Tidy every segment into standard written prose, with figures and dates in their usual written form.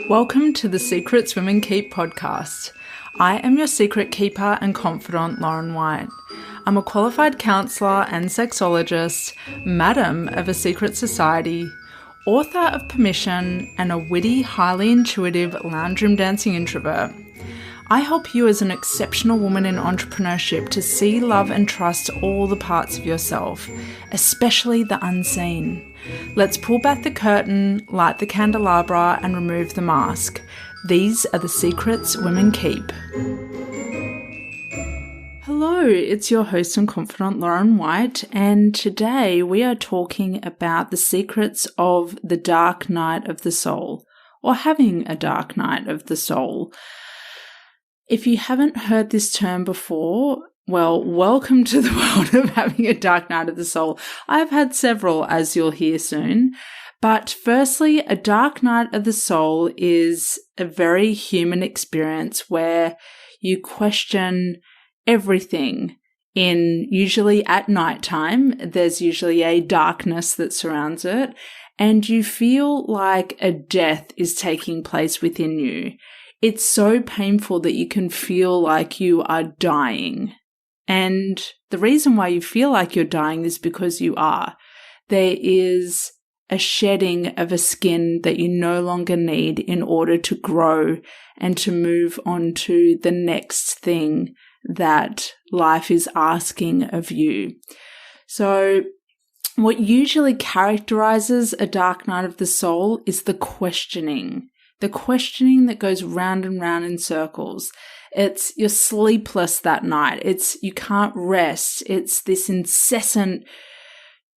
Welcome to the Secrets Women Keep podcast. I am your secret keeper and confidant, Lauren White. I'm a qualified counsellor and sexologist, madam of a secret society, author of Permission, and a witty, highly intuitive lounge room dancing introvert. I help you as an exceptional woman in entrepreneurship to see, love, and trust all the parts of yourself, especially the unseen. Let's pull back the curtain, light the candelabra, and remove the mask. These are the secrets women keep. Hello, it's your host and confidant, Lauren White, and today we are talking about the secrets of the dark night of the soul, or having a dark night of the soul. If you haven't heard this term before, well, welcome to the world of having a dark night of the soul. I've had several, as you'll hear soon. But firstly, a dark night of the soul is a very human experience where you question everything usually at nighttime. There's usually a darkness that surrounds it, and you feel like a death is taking place within you. It's so painful that you can feel like you are dying. And the reason why you feel like you're dying is because you are. There is a shedding of a skin that you no longer need in order to grow and to move on to the next thing that life is asking of you. So what usually characterizes a dark night of the soul is the questioning that goes round and round in circles. It's you're sleepless that night. It's you can't rest. It's this incessant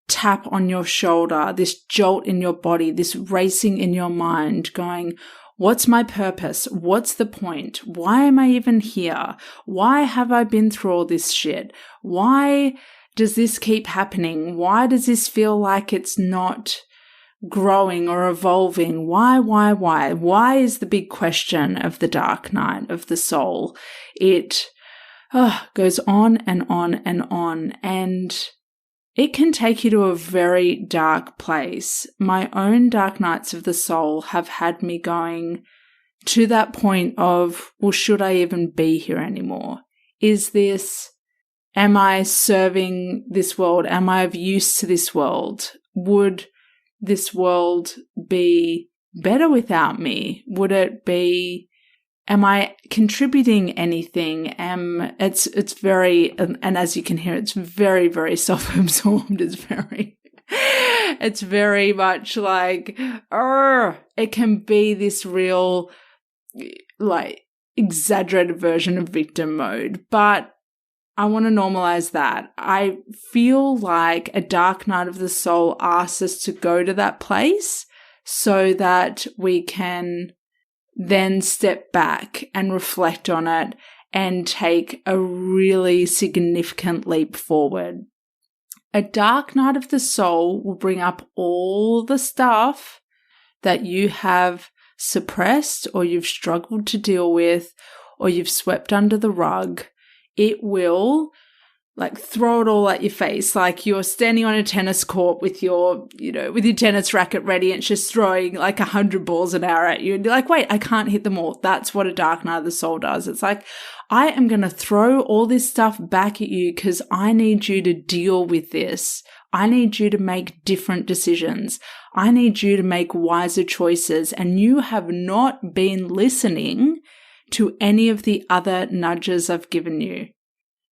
tap on your shoulder, this jolt in your body, this racing in your mind going, what's my purpose? What's the point? Why am I even here? Why have I been through all this shit? Why does this keep happening? Why does this feel like it's not growing or evolving? Why? Why is the big question of the dark night of the soul. It goes on and on and on, and it can take you to a very dark place. My own dark nights of the soul have had me going to that point of, well, should I even be here anymore? Am I serving this world? Am I of use to this world? Would this world be better without me? Am I contributing anything? It's very, and as you can hear, it's very, very self-absorbed. It's very much like, it can be this real, like, exaggerated version of victim mode, but I want to normalize that. I feel like a dark night of the soul asks us to go to that place so that we can then step back and reflect on it and take a really significant leap forward. A dark night of the soul will bring up all the stuff that you have suppressed or you've struggled to deal with or you've swept under the rug. It will throw it all at your face, like you're standing on a tennis court with your tennis racket ready and it's just throwing 100 balls an hour at you and you're like, wait, I can't hit them all. That's what a dark night of the soul does. It's like, I am going to throw all this stuff back at you because I need you to deal with this. I need you to make different decisions. I need you to make wiser choices. And you have not been listening to any of the other nudges I've given you.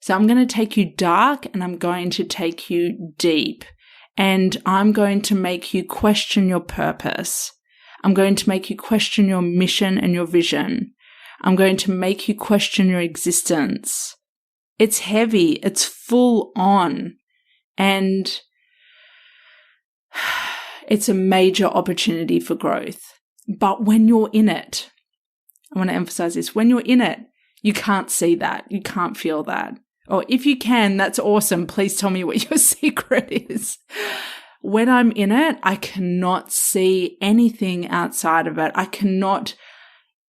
So I'm going to take you dark and I'm going to take you deep, and I'm going to make you question your purpose. I'm going to make you question your mission and your vision. I'm going to make you question your existence. It's heavy. It's full on. And it's a major opportunity for growth. But when you're in it, I want to emphasize this, when you're in it, you can't see that. You can't feel that. Or if you can, that's awesome. Please tell me what your secret is. When I'm in it, I cannot see anything outside of it.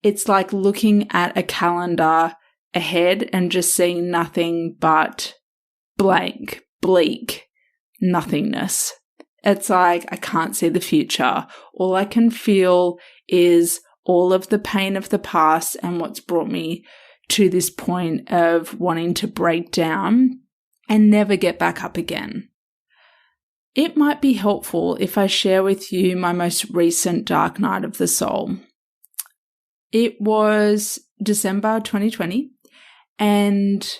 It's like looking at a calendar ahead and just seeing nothing but blank, bleak nothingness. It's like I can't see the future. All I can feel is all of the pain of the past and what's brought me to this point of wanting to break down and never get back up again. It might be helpful if I share with you my most recent dark night of the soul. It was December 2020, and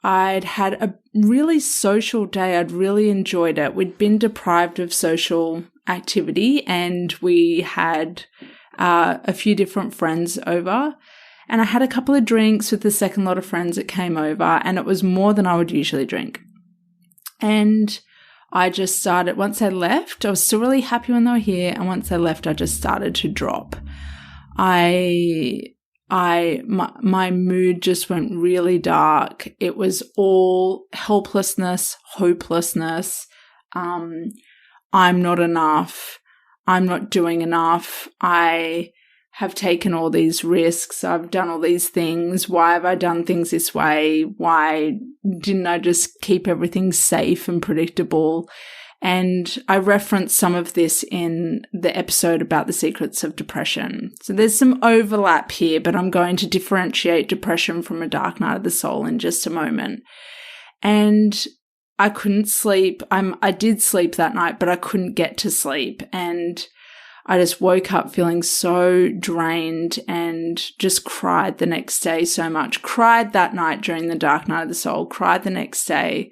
I'd had a really social day. I'd really enjoyed it. We'd been deprived of social activity, and we had a few different friends over. And I had a couple of drinks with the second lot of friends that came over, and it was more than I would usually drink. And I just started, once they left, I was still really happy when they were here, and once they left, I just started to drop. My mood just went really dark. It was all helplessness, hopelessness. I'm not enough. I'm not doing enough. I have taken all these risks. I've done all these things. Why have I done things this way? Why didn't I just keep everything safe and predictable? And I referenced some of this in the episode about the secrets of depression. So there's some overlap here, but I'm going to differentiate depression from a dark night of the soul in just a moment. And I couldn't sleep. I did sleep that night, but I couldn't get to sleep. And I just woke up feeling so drained and just cried the next day so much. Cried that night during the dark night of the soul, cried the next day,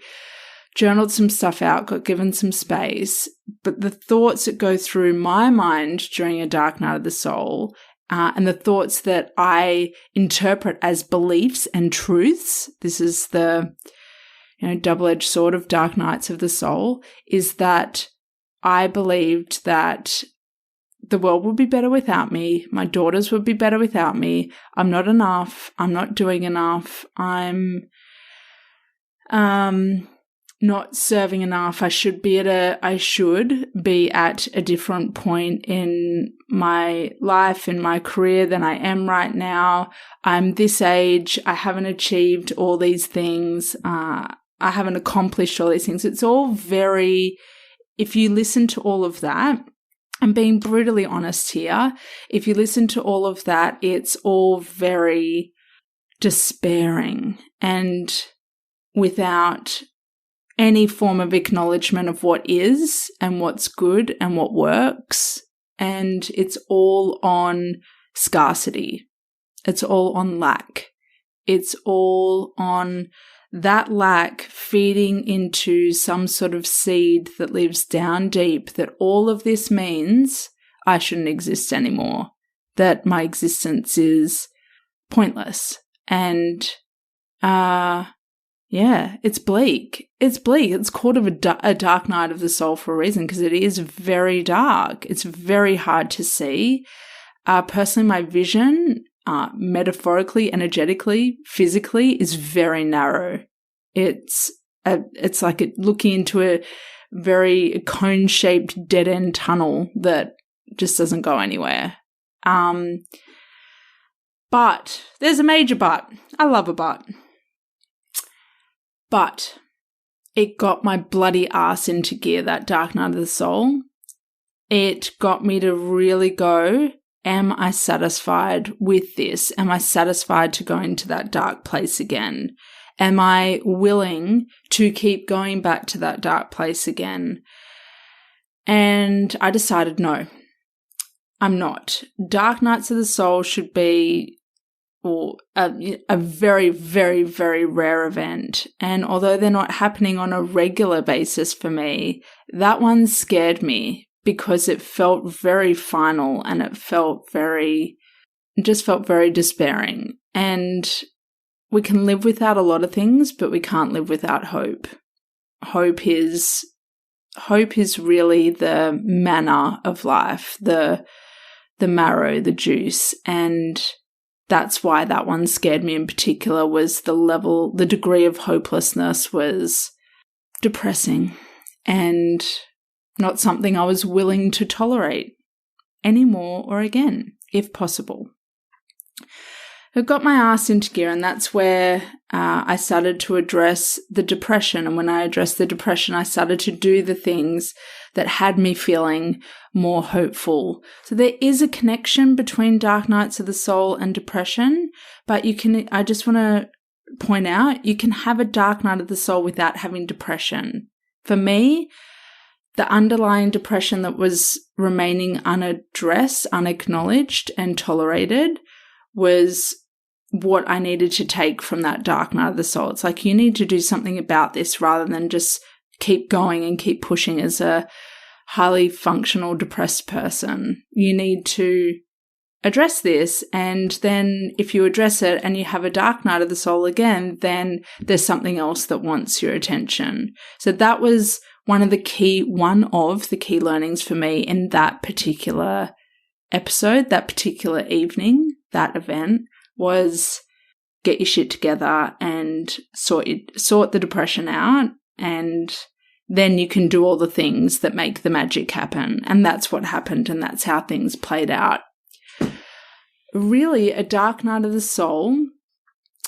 journaled some stuff out, got given some space. But the thoughts that go through my mind during a dark night of the soul, and the thoughts that I interpret as beliefs and truths, this is the double-edged sword of dark nights of the soul, is that I believed that the world would be better without me. My daughters would be better without me. I'm not enough. I'm not doing enough. I'm not serving enough. I should be at a different point in my life, in my career than I am right now. I'm this age. I haven't achieved all these things. I haven't accomplished all these things. It's all very, if you listen to all of that, I'm being brutally honest here. If you listen to all of that, it's all very despairing and without any form of acknowledgement of what is and what's good and what works. And it's all on scarcity. It's all on lack. It's all on that lack feeding into some sort of seed that lives down deep, that all of this means I shouldn't exist anymore, that my existence is pointless. And it's bleak. It's bleak. It's called a dark night of the soul for a reason, because it is very dark. It's very hard to see. Personally, my vision, metaphorically, energetically, physically, is very narrow. It's like looking into a very cone-shaped dead-end tunnel that just doesn't go anywhere. But there's a major but. I love a but. But it got my bloody ass into gear, that dark night of the soul. It got me to really go, am I satisfied with this? Am I satisfied to go into that dark place again? Am I willing to keep going back to that dark place again? And I decided no, I'm not. Dark nights of the soul should be a very, very, very rare event. And although they're not happening on a regular basis for me, that one scared me because it felt very final and it felt very despairing. And we can live without a lot of things, but we can't live without hope. Hope is really the manna of life, the marrow, the juice. And that's why that one scared me in particular, was the degree of hopelessness was depressing and not something I was willing to tolerate anymore or again, if possible. I got my ass into gear, and that's where I started to address the depression. And when I addressed the depression, I started to do the things that had me feeling more hopeful. So there is a connection between dark nights of the soul and depression, but I just want to point out, you can have a dark night of the soul without having depression. For me, the underlying depression that was remaining unaddressed, unacknowledged, and tolerated was what I needed to take from that dark night of the soul. It's like, you need to do something about this rather than just keep going and keep pushing as a highly functional depressed person. You need to address this, and then if you address it and you have a dark night of the soul again, then there's something else that wants your attention. So that was one of the key learnings for me in that particular episode, that particular evening, that event, was get your shit together and sort the depression out, and then you can do all the things that make the magic happen. And that's what happened, and that's how things played out. Really, a dark night of the soul,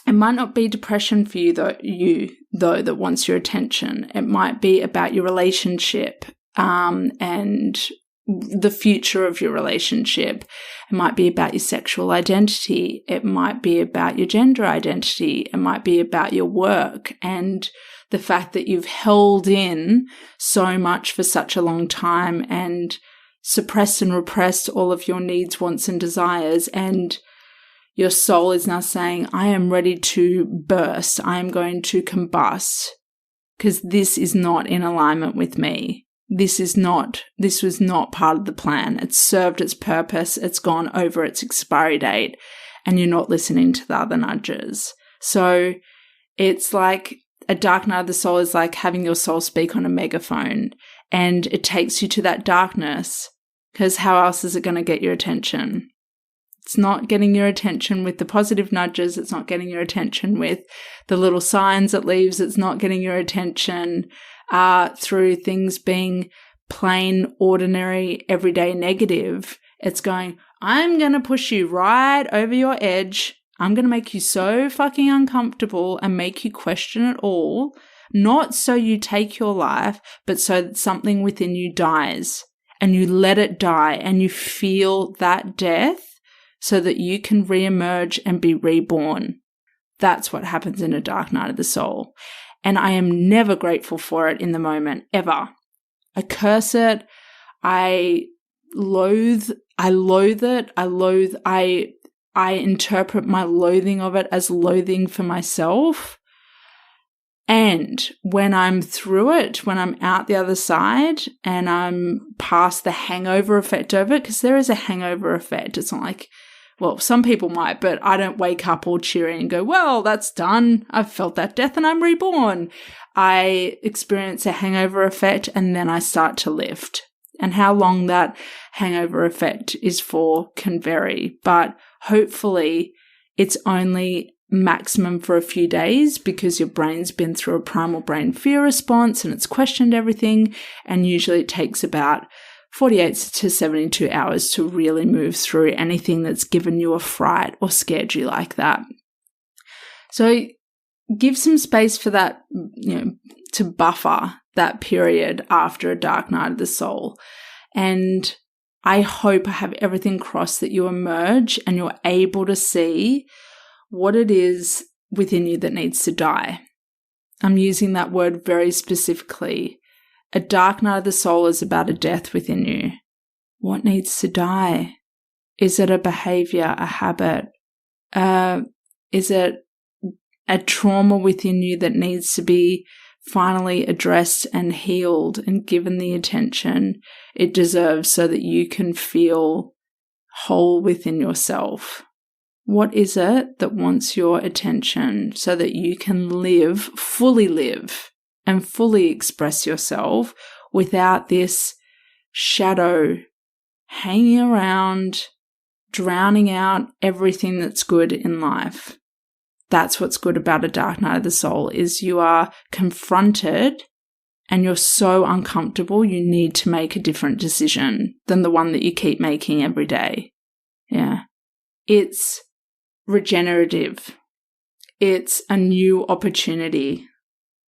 it might not be depression for you though that wants your attention. It might be about your relationship and the future of your relationship. It might be about your sexual identity. It might be about your gender identity. It might be about your work and the fact that you've held in so much for such a long time and suppressed and repressed all of your needs, wants, and desires, and your soul is now saying, I am ready to burst. I am going to combust because this is not in alignment with me. This was not part of the plan. It's served its purpose. It's gone over its expiry date, and you're not listening to the other nudges. So it's like a dark night of the soul is like having your soul speak on a megaphone, and it takes you to that darkness, because how else is it going to get your attention? It's not getting your attention with the positive nudges. It's not getting your attention with the little signs it leaves. It's not getting your attention through things being plain, ordinary, everyday negative. It's going, I'm going to push you right over your edge. I'm going to make you so fucking uncomfortable and make you question it all, not so you take your life, but so that something within you dies, and you let it die and you feel that death so that you can reemerge and be reborn. That's what happens in a dark night of the soul. And I am never grateful for it in the moment, ever. I curse it. I loathe it. I interpret my loathing of it as loathing for myself. And when I'm through it, when I'm out the other side and I'm past the hangover effect of it, because there is a hangover effect. It's not like, well, some people might, but I don't wake up all cheery and go, well, that's done. I've felt that death and I'm reborn. I experience a hangover effect and then I start to lift. And how long that hangover effect is for can vary, but hopefully it's only maximum for a few days because your brain's been through a primal brain fear response and it's questioned everything, and usually it takes about 48 to 72 hours to really move through anything that's given you a fright or scared you like that. So give some space for that, to buffer that period after a dark night of the soul. And I hope I have everything crossed that you emerge and you're able to see what it is within you that needs to die. I'm using that word very specifically. A dark night of the soul is about a death within you. What needs to die? Is it a behavior, a habit? Is it a trauma within you that needs to be finally addressed and healed and given the attention it deserves so that you can feel whole within yourself? What is it that wants your attention so that you can live, and fully express yourself without this shadow hanging around, drowning out everything that's good in life? That's what's good about a dark night of the soul, is you are confronted and you're so uncomfortable you need to make a different decision than the one that you keep making every day. Yeah. It's regenerative. It's a new opportunity.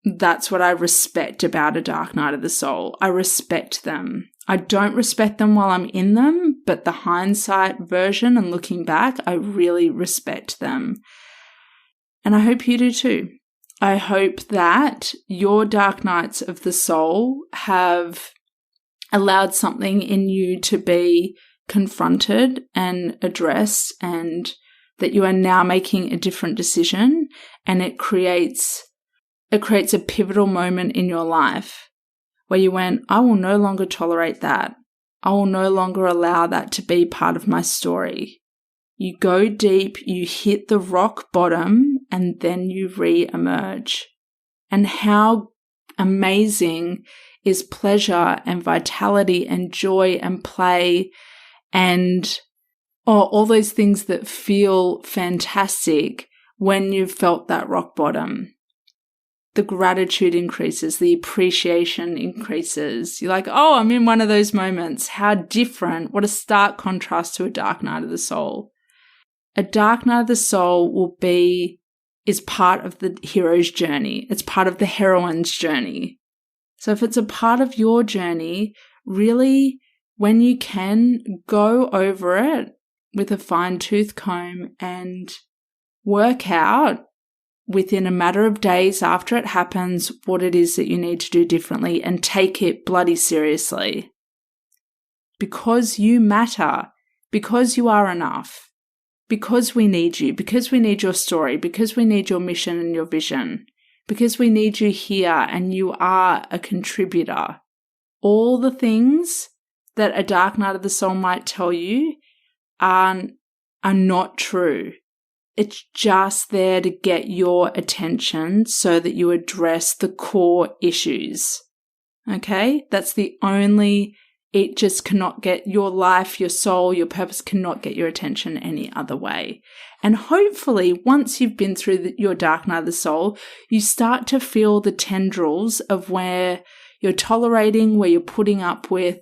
That's what I respect about a dark night of the soul. I respect them. I don't respect them while I'm in them, but the hindsight version and looking back, I really respect them. And I hope you do too. I hope that your dark nights of the soul have allowed something in you to be confronted and addressed, and that you are now making a different decision, and it creates a pivotal moment in your life where you went, I will no longer tolerate that. I will no longer allow that to be part of my story. You go deep, you hit the rock bottom, and then you re-emerge. And how amazing is pleasure and vitality and joy and play and all those things that feel fantastic when you've felt that rock bottom. The gratitude increases, the appreciation increases. You're like, oh, I'm in one of those moments. How different. What a stark contrast to a dark night of the soul. A dark night of the soul is part of the hero's journey. It's part of the heroine's journey. So if it's a part of your journey, really, when you can, go over it with a fine-tooth comb and work out within a matter of days after it happens what it is that you need to do differently, and take it bloody seriously. Because you matter, because you are enough, because we need you, because we need your story, because we need your mission and your vision, because we need you here and you are a contributor. All the things that a dark night of the soul might tell you are not true. It's just there to get your attention so that you address the core issues. Okay? That's the only, it just cannot get your life, your soul, your purpose cannot get your attention any other way. And hopefully, once you've been through your dark night of the soul, you start to feel the tendrils of where you're tolerating, where you're putting up with,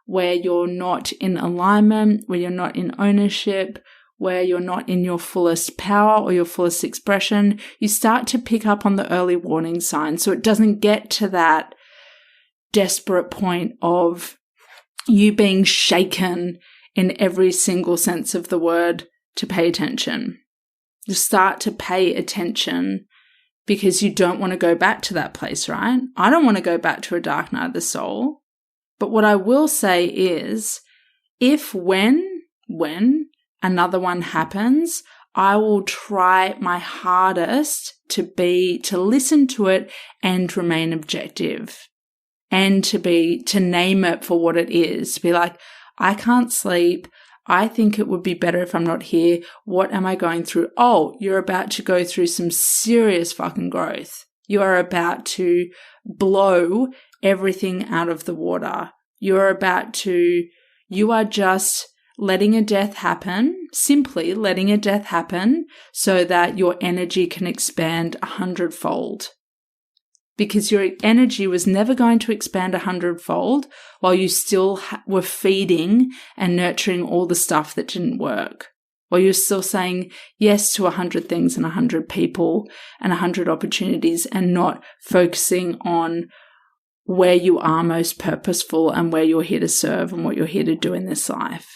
where you're not in alignment, where you're not in ownership, where you're not in your fullest power or your fullest expression. You start to pick up on the early warning signs so it doesn't get to that desperate point of you being shaken in every single sense of the word to pay attention. You start to pay attention because you don't want to go back to that place, right? I don't want to go back to a dark night of the soul. But what I will say is, when another one happens, I will try my hardest to listen to it and remain objective, and to name it for what it is. To be like, I can't sleep. I think it would be better if I'm not here. What am I going through? Oh, you're about to go through some serious fucking growth. You are about to blow everything out of the water. You are just letting a death happen, simply letting a death happen so that your energy can expand 100-fold. Because your energy was never going to expand 100-fold while you still were feeding and nurturing all the stuff that didn't work. While you're still saying yes to 100 things and 100 people and 100 opportunities, and not focusing on where you are most purposeful and where you're here to serve and what you're here to do in this life.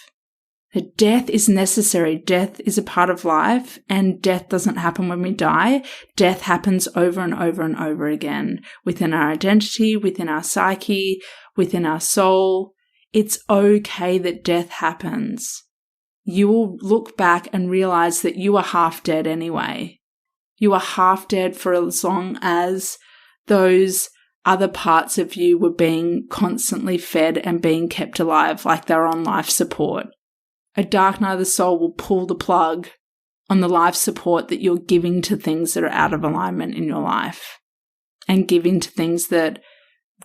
That death is necessary. Death is a part of life, and death doesn't happen when we die. Death happens over and over and over again within our identity, within our psyche, within our soul. It's okay that death happens. You will look back and realize that you are half dead anyway. You are half dead for as long as those other parts of you were being constantly fed and being kept alive, like they're on life support. A dark night of the soul will pull the plug on the life support that you're giving to things that are out of alignment in your life, and giving to things that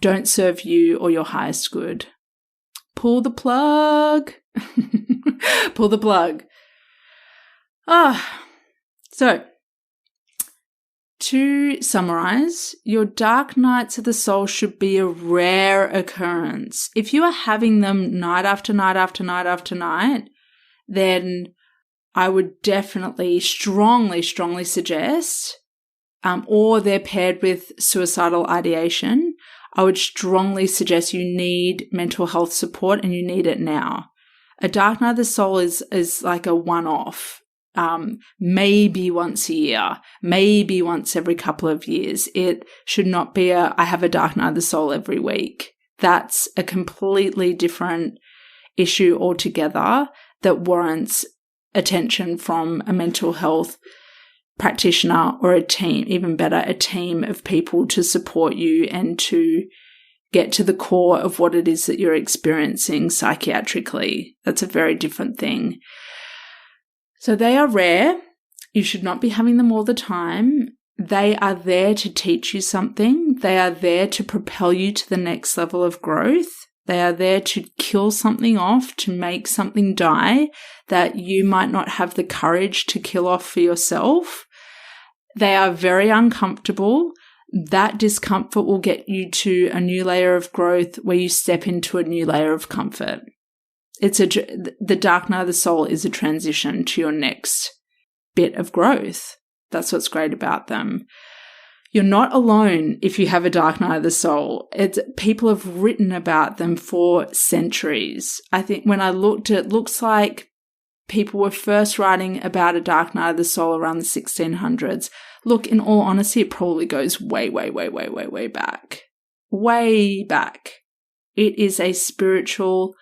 don't serve you or your highest good. Pull the plug. Pull the plug. So, to summarize, your dark nights of the soul should be a rare occurrence. If you are having them night after night after night after night, then I would definitely strongly suggest, or they're paired with suicidal ideation, I would strongly suggest you need mental health support, and you need it now. A dark night of the soul is like a one-off, maybe once a year, maybe once every couple of years. It should not be I have a dark night of the soul every week. That's a completely different issue altogether that warrants attention from a mental health practitioner or a team, even better, a team of people to support you and to get to the core of what it is that you're experiencing psychiatrically. That's a very different thing. So they are rare. You should not be having them all the time. They are there to teach you something. They are there to propel you to the next level of growth. They are there to kill something off, to make something die that you might not have the courage to kill off for yourself. They are very uncomfortable. That discomfort will get you to a new layer of growth where you step into a new layer of comfort. The dark night of the soul is a transition to your next bit of growth. That's what's great about them. You're not alone if you have a dark night of the soul. People have written about them for centuries. I think when I looked, it looks like people were first writing about a dark night of the soul around the 1600s. Look, in all honesty, it probably goes way back. Way back. It is a spiritual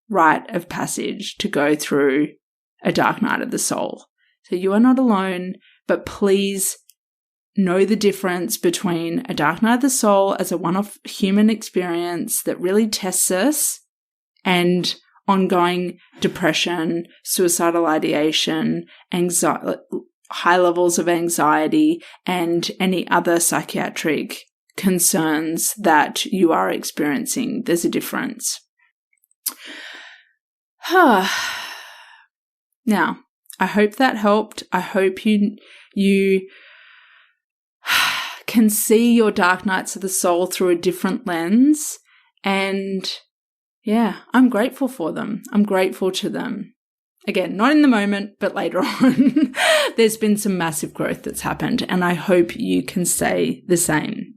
rite of passage to go through a dark night of the soul. So you are not alone, but please know the difference between a dark night of the soul as a one-off human experience that really tests us and ongoing depression, suicidal ideation, anxiety, high levels of anxiety, and any other psychiatric concerns that you are experiencing. There's a difference. Now, I hope that helped. I hope you can see your dark nights of the soul through a different lens. And yeah, I'm grateful for them. I'm grateful to them. Again, not in the moment, but later on. There's been some massive growth that's happened, and I hope you can say the same.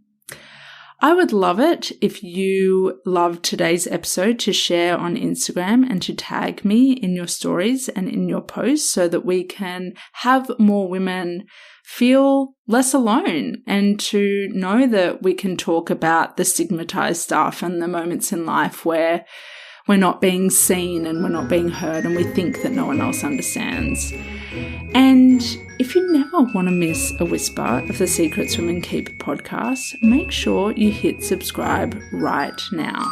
I would love it if you loved today's episode to share on Instagram and to tag me in your stories and in your posts so that we can have more women feel less alone and to know that we can talk about the stigmatized stuff and the moments in life where we're not being seen and we're not being heard and we think that no one else understands. And if you never want to miss a whisper of the Secrets Women Keep podcast, make sure you hit subscribe right now.